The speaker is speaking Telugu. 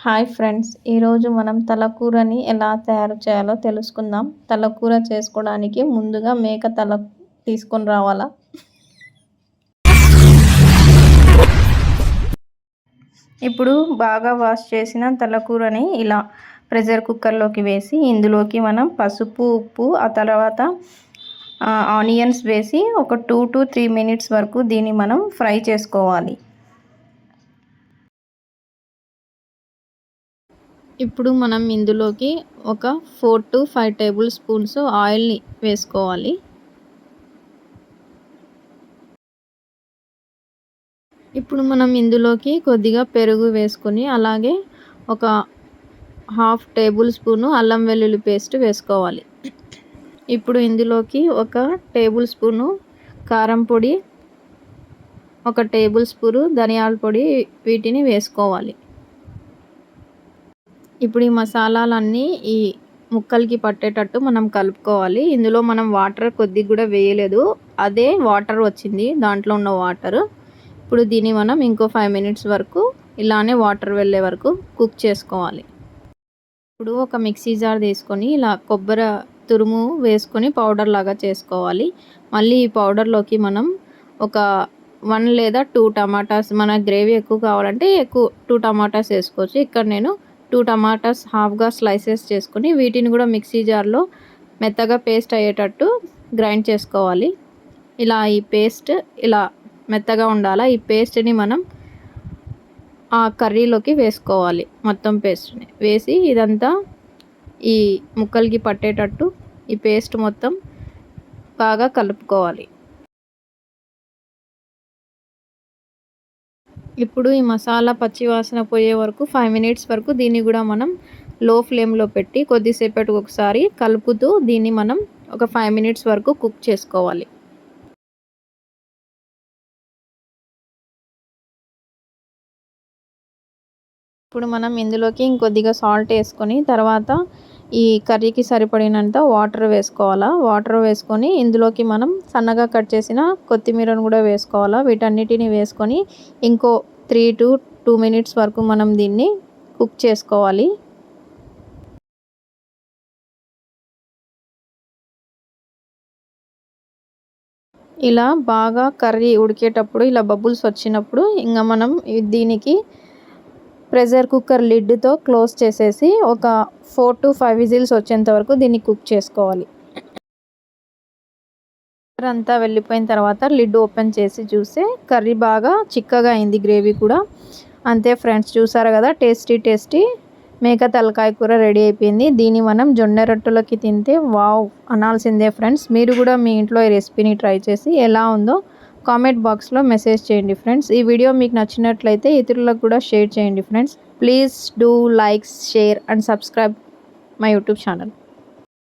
హాయ్ ఫ్రెండ్స్, ఈరోజు మనం తలకూరని ఎలా తయారు చేయాలో తెలుసుకుందాం. తలకూర చేసుకోవడానికి ముందుగా మేక తల తీసుకొని రావాలా. ఇప్పుడు బాగా వాష్ చేసిన తలకూరని ఇలా ప్రెషర్ కుక్కర్లోకి వేసి ఇందులోకి మనం పసుపు, ఉప్పు, ఆ తర్వాత ఆనియన్స్ వేసి ఒక 2 to 3 minutes వరకు దీన్ని మనం ఫ్రై చేసుకోవాలి. ఇప్పుడు మనం ఇందులోకి ఒక 4 to 5 టేబుల్ స్పూన్స్ ఆయిల్ని వేసుకోవాలి. ఇప్పుడు మనం ఇందులోకి కొద్దిగా పెరుగు వేసుకొని అలాగే ఒక 1/2 టేబుల్ స్పూను అల్లం వెల్లుల్లి పేస్ట్ వేసుకోవాలి. ఇప్పుడు ఇందులోకి ఒక టేబుల్ స్పూను కారం పొడి, ఒక టేబుల్ స్పూను ధనియాల పొడి వీటిని వేసుకోవాలి. ఇప్పుడు ఈ మసాలాలన్నీ ఈ ముక్కలకి పట్టేటట్టు మనం కలుపుకోవాలి. ఇందులో మనం వాటర్ కొద్దిగా కూడా వేయలేదు, అదే వాటర్ వచ్చింది దాంట్లో ఉన్న వాటర్. ఇప్పుడు దీన్ని మనం ఇంకో 5 minutes వరకు ఇలానే వాటర్ వెళ్ళే వరకు కుక్ చేసుకోవాలి. ఇప్పుడు ఒక మిక్సీ జార్ తీసుకొని ఇలా కొబ్బరి తురుము వేసుకొని పౌడర్ లాగా చేసుకోవాలి. మళ్ళీ ఈ పౌడర్లోకి మనం ఒక 1 లేదా 2 టమాటాస్, మన గ్రేవీ ఎక్కువ కావాలంటే 2 టమాటాస్ వేసుకోవచ్చు. ఇక్కడ నేను 2 టమాటాస్ హాఫ్గా స్లైసెస్ చేసుకొని వీటిని కూడా మిక్సీ జార్లో మెత్తగా పేస్ట్ అయ్యేటట్టు గ్రైండ్ చేసుకోవాలి. ఇలా ఈ పేస్ట్ ఇలా మెత్తగా ఉండాలా. ఈ పేస్ట్ని మనం ఆ కర్రీలోకి వేసుకోవాలి. మొత్తం పేస్ట్ని వేసి ఇదంతా ఈ ముక్కలకి పట్టేటట్టు ఈ పేస్ట్ మొత్తం బాగా కలుపుకోవాలి. ఇప్పుడు ఈ మసాలా పచ్చివాసన పోయే వరకు 5 minutes వరకు దీన్ని కూడా మనం లో ఫ్లేమ్లో పెట్టి కొద్దిసేపటికి ఒకసారి కలుపుతూ దీన్ని మనం ఒక 5 minutes వరకు కుక్ చేసుకోవాలి. ఇప్పుడు మనం ఇందులోకి ఇంకొద్దిగా సాల్ట్ వేసుకొని తర్వాత ఈ కర్రీకి సరిపడినంత వాటర్ వేసుకోవాలా. వాటర్ వేసుకొని ఇందులోకి మనం సన్నగా కట్ చేసిన కొత్తిమీరను కూడా వేసుకోవాలా. వీటన్నిటిని వేసుకొని ఇంకో 3 to 2 minutes వరకు మనం దీన్ని కుక్ చేసుకోవాలి. ఇలా బాగా కర్రీ ఉడికేటప్పుడు ఇలా బబుల్స్ వచ్చినప్పుడు ఇంకా మనం దీనికి ప్రెషర్ కుక్కర్ లిడ్తో క్లోజ్ చేసేసి ఒక 4 to 5 విజిల్స్ వచ్చేంత వరకు దీన్ని కుక్ చేసుకోవాలి. అంతా వెళ్ళిపోయిన తర్వాత లిడ్ ఓపెన్ చేసి చూస్తే కర్రీ బాగా చిక్కగా అయింది, గ్రేవీ కూడా. అంతే ఫ్రెండ్స్, చూసారు కదా, టేస్టీ మేక తలకాయ కూర రెడీ అయిపోయింది. దీన్ని మనం జొన్న రొట్టెలకి తింటే వావ్ అనాల్సిందే ఫ్రెండ్స్. మీరు కూడా మీ ఇంట్లో ఈ రెసిపీని ట్రై చేసి ఎలా ఉందో కామెంట్ బాక్స్లో మెసేజ్ చేయండి ఫ్రెండ్స్. ఈ వీడియో మీకు నచ్చినట్లయితే ఇతరులకు కూడా షేర్ చేయండి friends. Please do like, share and subscribe my YouTube channel.